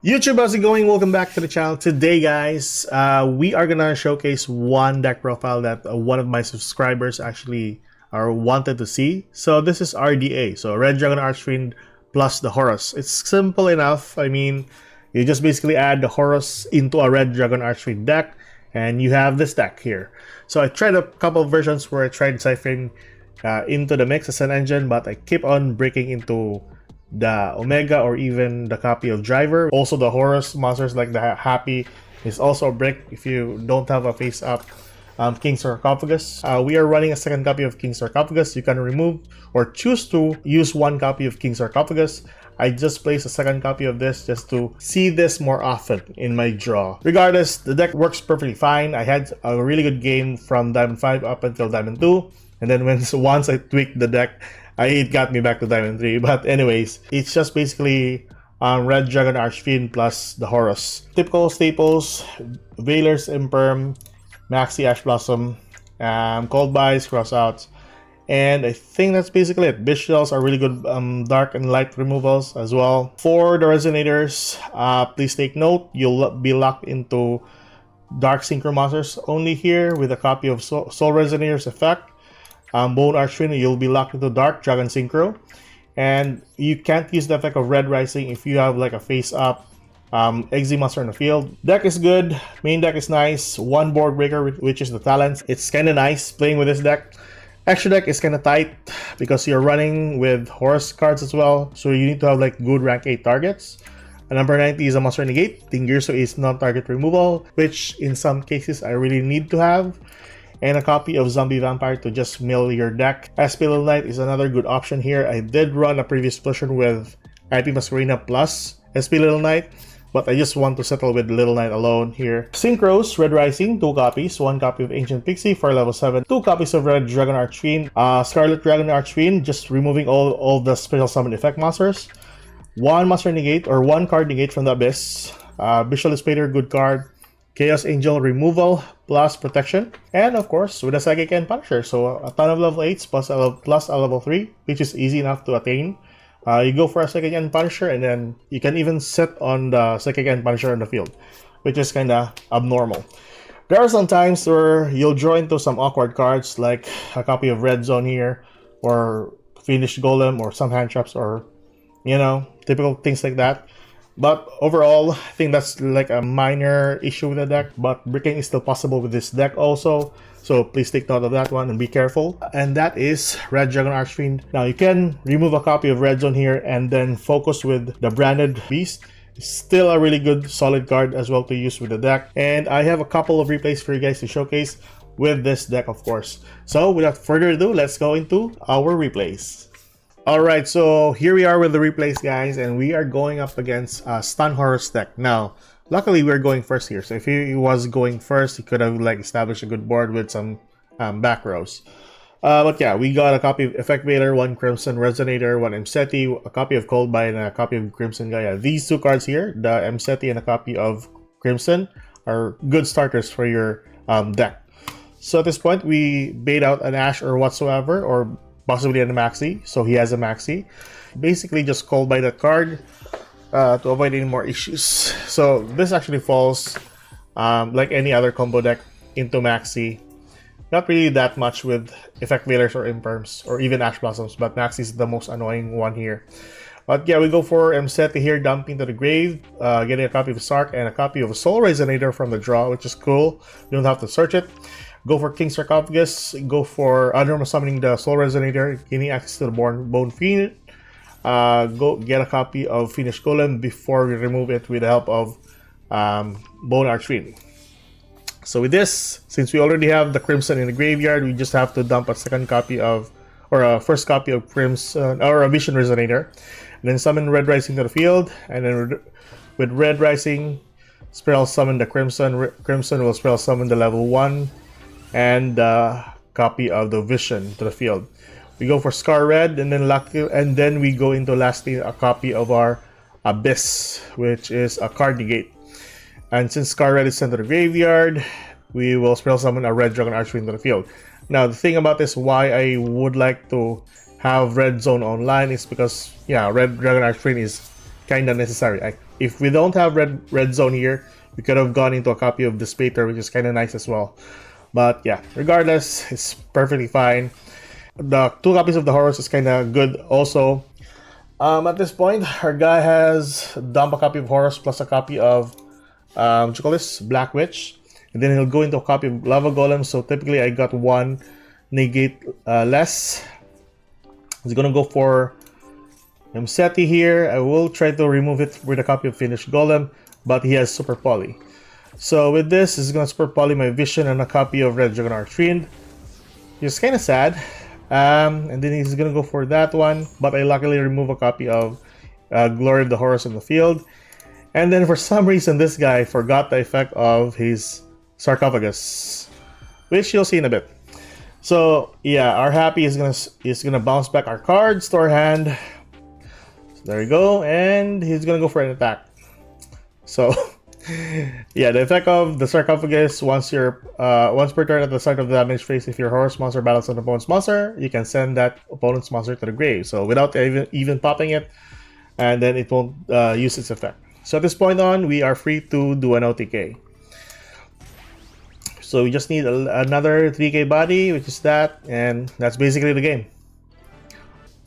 YouTube, how's it going? Welcome back to the channel. Today, guys, we are gonna showcase one deck profile that one of my subscribers actually wanted to see. So this is RDA, so Red Dragon Archfiend plus the Horus. It's simple enough. I mean, you just basically add the Horus into a Red Dragon Archfiend deck, and you have this deck here. So I tried a couple of versions where I tried ciphering into the mix as an engine, but I keep on breaking into the Omega or even the copy of Driver. Also, the Horus monsters like the Happy is also a brick if you don't have a face-up King's Sarcophagus. We are running a second copy of King's Sarcophagus. You can remove or choose to use one copy of King's Sarcophagus. I just placed a second copy of this just to see this more often in my draw. Regardless, the deck works perfectly fine. I had a really good game from Diamond 5 up until Diamond 2. And then once I tweaked the deck, it got me back to Diamond 3. But anyways, it's just basically Red Dragon Archfiend plus the Horus. Typical staples: Veilers, Imperm, Maxi, Ash Blossom, Cold Buys, Crossouts. And I think that's basically it. Bish Shells are really good dark and light removals as well. For the Resonators, please take note, you'll be locked into Dark Synchro monsters only here with a copy of Soul Resonators effect. Bone Archfiend, you'll be locked into Dark Dragon Synchro. And you can't use the effect of Red Rising if you have like a face-up Exi monster in the field. Deck is good, main deck is nice, one board breaker which is the Talents. It's kind of nice playing with this deck. Extra deck is kind of tight because you're running with Horus cards as well, so you need to have like good rank 8 targets. And number 90 is a monster negate. Tingirso is non-target removal, which in some cases I really need to have. And a copy of Zombie Vampire to just mill your deck. SP Little Knight is another good option here. I did run a previous version with IP Masquerena plus SP Little Knight, but I just want to settle with Little Knight alone here. Synchros, Red Rising, 2 copies. 1 copy of Ancient Pixie for level 7. 2 copies of Red Dragon Archfiend. Scarlet Dragon Archfiend, just removing all the special summon effect monsters. 1 monster negate or 1 card negate from the Abyss. Visual Spader, good card. Chaos Angel removal plus protection, and of course with a Psychic and Punisher, so a ton of level 8s plus a level 3, which is easy enough to attain. You go for a Psychic and Punisher, and then you can even sit on the Psychic and Punisher in the field, which is kind of abnormal. There are some times where you'll draw into some awkward cards like a copy of Red Zone here, or Finished Golem, or some hand traps, or you know, typical things like that. But overall, I think that's like a minor issue with the deck, but bricking is still possible with this deck also, so please take note of that one and be careful. And that is Red Dragon Archfiend. Now you can remove a copy of Red Zone here and then focus with the Branded Beast. It's still a really good solid card as well to use with the deck. And I have a couple of replays for you guys to showcase with this deck, of course. So without further ado, let's go into our replays. Alright, so here we are with the replays, guys, and we are going up against Stun Horus deck. Now, luckily we're going first here, so if he was going first, he could have like established a good board with some back rows. But yeah, we got a copy of Effect Veiler, 1 Crimson Resonator, 1 Mseti, a copy of Cold Buy, and a copy of Crimson Gaia. These 2 cards here, the Mseti and a copy of Crimson, are good starters for your deck. So at this point, we bait out an Ash or whatsoever, or possibly a Maxi, so he has a Maxi. Basically just Cold Buy that card to avoid any more issues. So this actually falls like any other combo deck into Maxi. Not really that much with Effect Veilers or Imperms or even Ash Blossoms, but Maxi is the most annoying one here. But yeah, we go for Mseti here, dumping to the grave, getting a copy of Sark and a copy of a Soul Resonator from the draw, which is cool. You don't have to search it. Go for King's Sarcophagus, go for normal summoning the Soul Resonator, gaining access to the Bone Fiend. Go get a copy of Finished Golem before we remove it with the help of Bone Archfiend. So with this, since we already have the Crimson in the graveyard, we just have to dump a second copy of, or a first copy of Crimson, or a Vision Resonator. And then summon Red Rising to the field, and then with Red Rising, spell summon the Crimson. Crimson will spell summon the level 1. And copy of the Vision to the field. We go for Scar Red, and then we go into lastly a copy of our Abyss, which is a card negate. And since Scar Red is sent to the graveyard, we will spell summon a Red Dragon Archfiend to the field. Now the thing about this, why I would like to have Red Zone online, is because yeah, Red Dragon Archfiend is kinda necessary. if we don't have red zone here, we could have gone into a copy of Despater, which is kind of nice as well. But yeah, regardless, it's perfectly fine. The 2 copies of the Horus is kind of good also. At this point, our guy has dumped a copy of Horus plus a copy of what you call this, Black Witch, and then he'll go into a copy of Lava Golem. So typically, I got 1 negate less. He's gonna go for Mseti here. I will try to remove it with a copy of Finished Golem, but he has Super Poly. So with this, he's gonna Super Poly my Vision and a copy of Red Dragon Archfiend. It's kind of sad. And then he's gonna go for that one, but I luckily remove a copy of Glory of the Horus in the field. And then for some reason, this guy forgot the effect of his Sarcophagus, which you'll see in a bit. So yeah, our Happy is gonna bounce back our cards to our hand. So there we go, and he's gonna go for an attack. So yeah, the effect of the Sarcophagus, once per turn at the start of the damage phase, if your Horus monster battles an opponent's monster, you can send that opponent's monster to the grave. So without even popping it, and then it won't use its effect. So at this point on, we are free to do an OTK. So we just need another 3k body, which is that, and that's basically the game.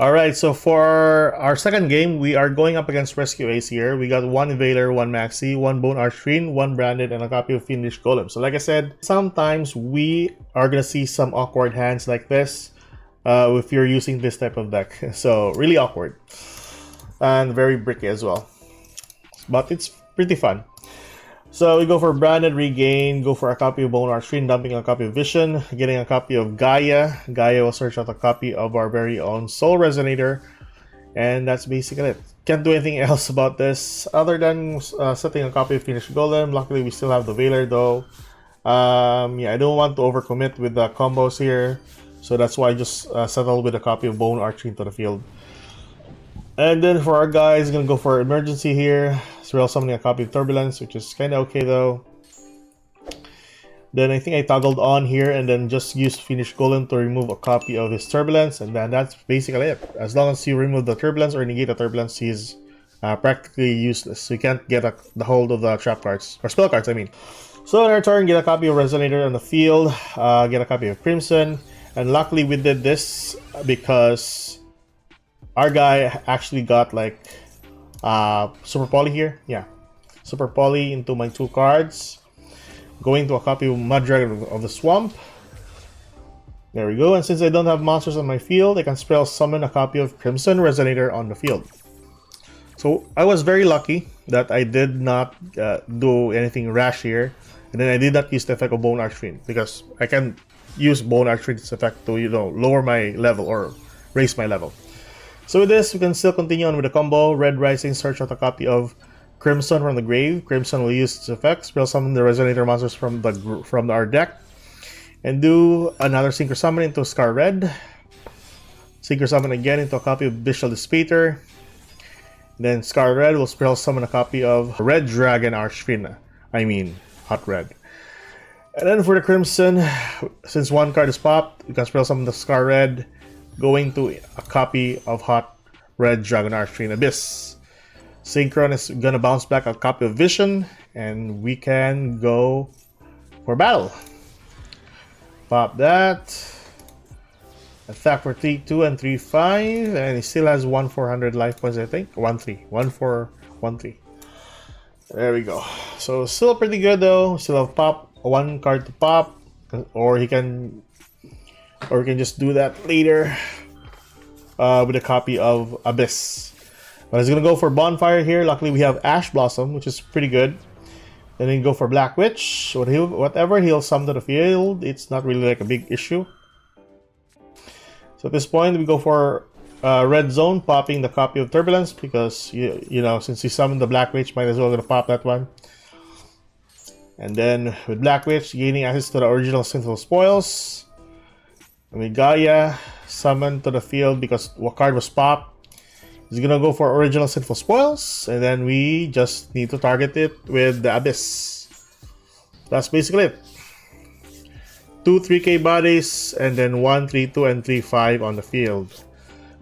Alright, so for our second game, we are going up against Rescue Ace here. We got 1 Veiler, 1 Maxi, 1 Bone Archfiend, 1 Branded, and a copy of Fiendish Golem. So like I said, sometimes we are going to see some awkward hands like this if you're using this type of deck. So really awkward. And very bricky as well. But it's pretty fun. So we go for Branded, Regain, go for a copy of Bone Archfiend, dumping a copy of Vision, getting a copy of Gaia. Gaia will search out a copy of our very own Soul Resonator. And that's basically it. Can't do anything else about this other than setting a copy of Finished Golem. Luckily, we still have the Veiler though. Yeah, I don't want to overcommit with the combos here. So that's why I just settled with a copy of Bone Archfiend to the field. And then for our guys, gonna go for Emergency here. Surreal summoning a copy of Turbulence, which is kind of okay though. Then I think I toggled on here and then just used Finished Golem to remove a copy of his Turbulence, and then that's basically it. As long as you remove the Turbulence or negate the Turbulence, he's practically useless. So you can't get the hold of the trap cards, or spell cards I mean. So in our turn, get a copy of Resonator on the field, get a copy of Crimson, and luckily we did this because our guy actually got like Super Poly here. Yeah, Super Poly into my 2 cards. Going to a copy of Mud Dragon of the Swamp. There we go. And since I don't have monsters on my field, I can spell summon a copy of Crimson Resonator on the field. So I was very lucky that I did not do anything rash here. And then I did not use the effect of Bone Archfiend, because I can use Bone Archfiend's effect to, you know, lower my level or raise my level. So with this, we can still continue on with the combo. Red Rising, search out a copy of Crimson from the grave. Crimson will use its effects, spell summon the Resonator monsters from our deck, and do another Synchro Summon into Scar Red. Synchro Summon again into a copy of Visual Despater. Then Scar Red will spell summon a copy of Red Dragon Archfiend. I mean, Hot Red. And then for the Crimson, since 1 card is popped, you can spell summon the Scar Red, going to a copy of Hot Red Dragon Archfiend Abyss. Synchron is gonna bounce back a copy of Vision, and we can go for battle. Pop that. Attack for 3-2 and 3-5, and he still has 1,400 life points, I think. 1-3. 1-4, 1-3. There we go. So still pretty good though. Still have 1 card to pop, or we can just do that later with a copy of Abyss. But he's gonna go for Bonfire here. Luckily we have Ash Blossom, which is pretty good. Then he can go for Black Witch. Whatever he'll summon to the field, it's not really like a big issue. So at this point we go for Red Zone, popping the copy of Turbulence, because you know, since he summoned the Black Witch, might as well gonna pop that one. And then with Black Witch, gaining access to the original Sinful Spoils. And with Gaia, summon to the field because what card was popped. He's gonna go for original Sinful Spoils, and then we just need to target it with the Abyss. That's basically it. 2 3k bodies, and then 1 3-2 and 3-5 on the field,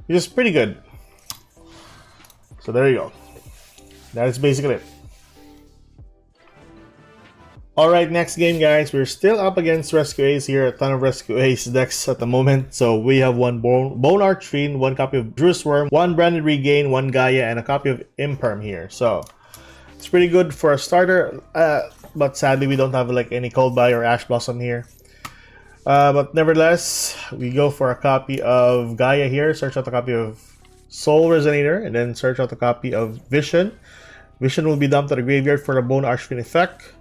which is pretty good. So there you go. That is basically it. Alright, next game guys, we're still up against Rescue Ace here, a ton of Rescue Ace decks at the moment. So we have one Bone Archfiend, one copy of Druid Worm, one Branded Regain, one Gaia, and a copy of Imperm here. So it's pretty good for a starter, but sadly we don't have like any Coldbuy or Ash Blossom here. But nevertheless, we go for a copy of Gaia here, search out a copy of Soul Resonator, and then search out a copy of Vision. Vision will be dumped to the graveyard for the Bone Archfiend effect,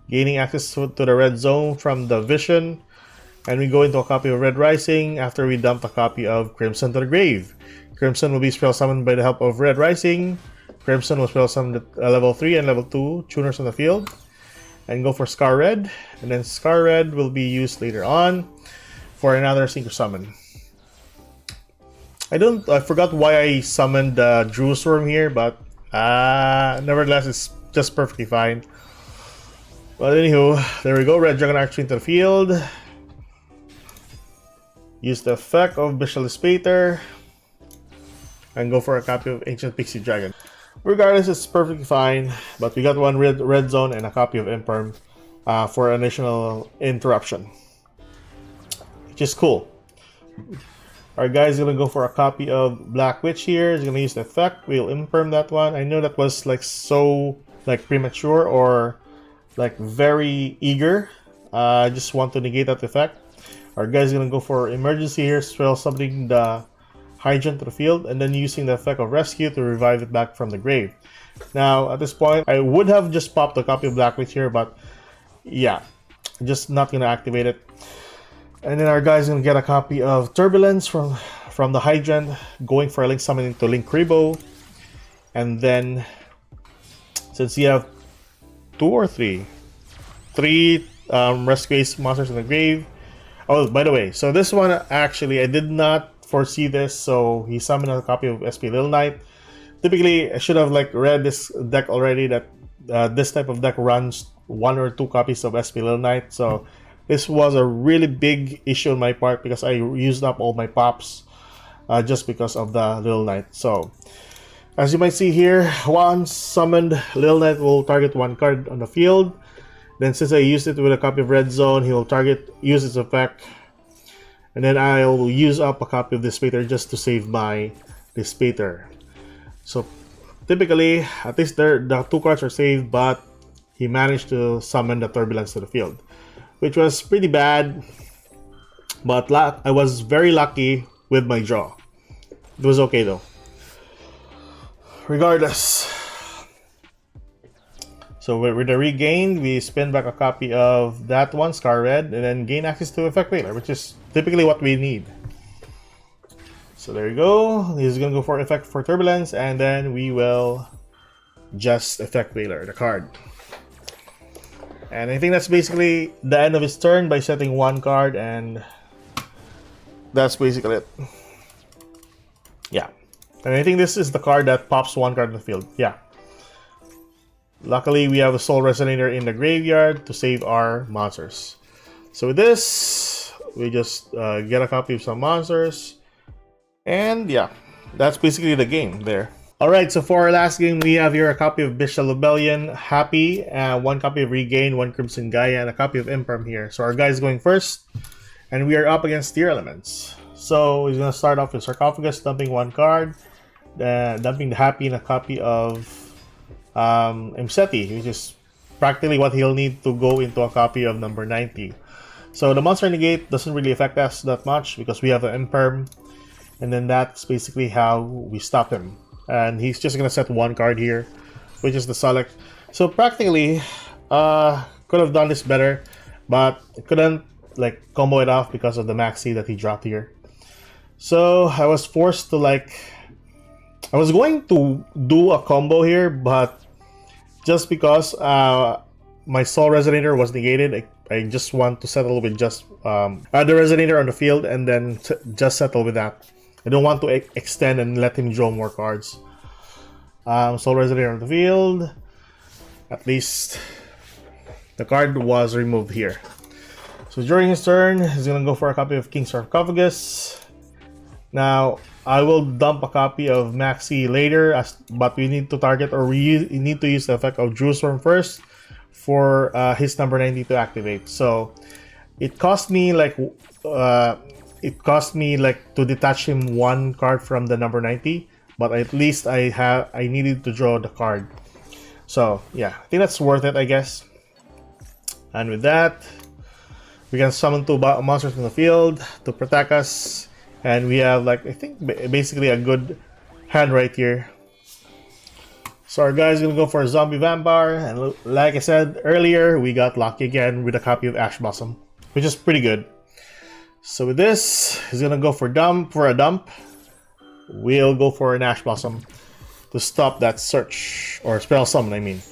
gaining access to the red zone from the Vision, and we go into a copy of Red Rising after we dump a copy of Crimson to the grave. Crimson will be spell summoned by the help of Red Rising. Crimson will spell summon level 3 and level 2 tuners on the field, and go for Scar Red, and then Scar Red will be used later on for another Synchro Summon. I forgot why I summoned the Druid Worm here, but nevertheless it's just perfectly fine. But anywho, there we go. Red Dragon Archfiend to the field. Use the effect of Bestial Spater and go for a copy of Ancient Pixie Dragon. Regardless, it's perfectly fine. But we got one red zone and a copy of Imperm for additional interruption, which is cool. Our guy's gonna go for a copy of Black Witch here. He's gonna use the effect. We'll Imperm that one. I know that was like so like premature or like very eager. I just want to negate that effect. Our guy's gonna go for emergency here, spell summoning the Hydrant to the field, and then using the effect of rescue to revive it back from the grave. Now at this point, I would have just popped a copy of Black Witch here, but yeah, just not gonna activate it. And then our guy's gonna get a copy of Turbulence from the Hydrant, going for a link summoning to Link Kribo, and then since you have three Rescue Ace monsters in the grave. Oh, by the way, so this one actually I did not foresee this, so he summoned a copy of SP Little Knight. Typically, I should have like read this deck already that this type of deck runs 1 or 2 copies of SP Little Knight. So this was a really big issue on my part because I used up all my pops just because of the Little Knight. So as you might see here, once summoned, Little Knight will target 1 card on the field. Then since I used it with a copy of Red Zone, he will use its effect. And then I'll use up a copy of Dissipator just to save my Dissipator. So typically, at least the 2 cards are saved, but he managed to summon the Turbulence to the field, which was pretty bad. But I was very lucky with my draw. It was okay though. Regardless, so with the regain, we spin back a copy of that one, Scar Red, and then gain access to Effect Wailer, which is typically what we need. So there you go. He's gonna go for effect for Turbulence, and then we will just Effect Wailer the card. And I think that's basically the end of his turn by setting 1 card, and that's basically it. Yeah. And I think this is the card that pops 1 card in the field. Yeah. Luckily, we have a Soul Resonator in the graveyard to save our monsters. So with this, we just get a copy of some monsters. And yeah, that's basically the game there. Alright, so for our last game, we have here a copy of Bestial Rebellion, Happy, 1 copy of Regain, 1 Crimson Gaia, and a copy of Imperm here. So our guy's going first, and we are up against Tearlaments. So he's going to start off with Sarcophagus, dumping 1 card, dumping the Happy and a copy of Imseti, which is practically what he'll need to go into a copy of number 90. So the monster negate doesn't really affect us that much because we have an Imperm, and then that's basically how we stop him. And he's just gonna set 1 card here, which is the Sulek. So practically, could have done this better, but couldn't like combo it off because of the maxi that he dropped here. So I was forced to I was going to do a combo here, but just because my Soul Resonator was negated, I just want to settle with just the Resonator on the field and then just settle with that. I don't want to extend and let him draw more cards. Soul Resonator on the field. At least the card was removed here. So during his turn, he's going to go for a copy of King's Sarcophagus. Now, I will dump a copy of Maxi later, but we need to target, or we need to use the effect of Jerusalem first for his number 90 to activate. So it cost me like to detach him one card from the number 90, but at least I needed to draw the card. So yeah, I think that's worth it, I guess. And with that, we can summon 2 monsters from the field to protect us, and we have, like, I think basically a good hand right here. So our guy's gonna go for a zombie vampire, and like I said earlier, we got lucky again with a copy of Ash Blossom, which is pretty good. So with this, he's gonna go for a dump. We'll go for an Ash Blossom to stop that search, or spell summon, I mean.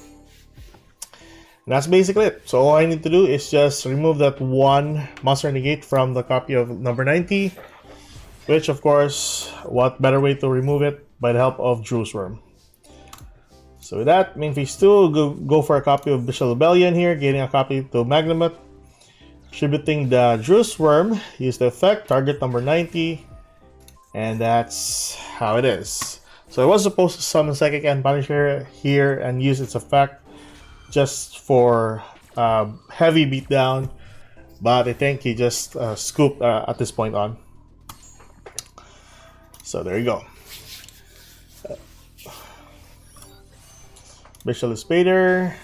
And that's basically it. So all I need to do is just remove that one monster negate from the copy of number 90, which, of course, what better way to remove it by the help of Jerusalem. So with that, main phase 2, go for a copy of Bishop Rebellion here, gaining a copy to Magnamut. Distributing the Jerusalem, use the effect, target number 90, and that's how it is. So I was supposed to summon Psychic and Punisher here and use its effect just for heavy beatdown, but I think he just scooped at this point on. So there you go. Bishop Spader.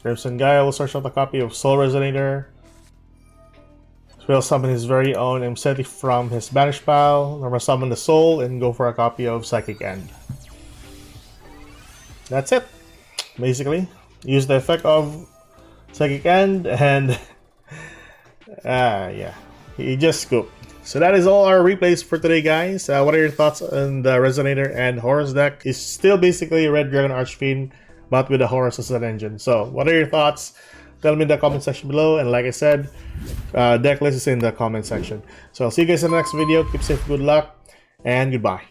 Crimson Gaia will search out a copy of Soul Resonator. Will summon his very own Mseti from his banished pile. Normal summon the Soul and go for a copy of Psychic End. That's it, basically. Use the effect of Psychic End, and yeah, he just scooped. So that is all our replays for today, guys. What are your thoughts on the Resonator and Horus deck? It's still basically a Red Dragon Archfiend, but with the Horus as an engine. So what are your thoughts? Tell me in the comment section below, and like I said, deck list is in the comment section. So I'll see you guys in the next video. Keep safe, good luck, and goodbye.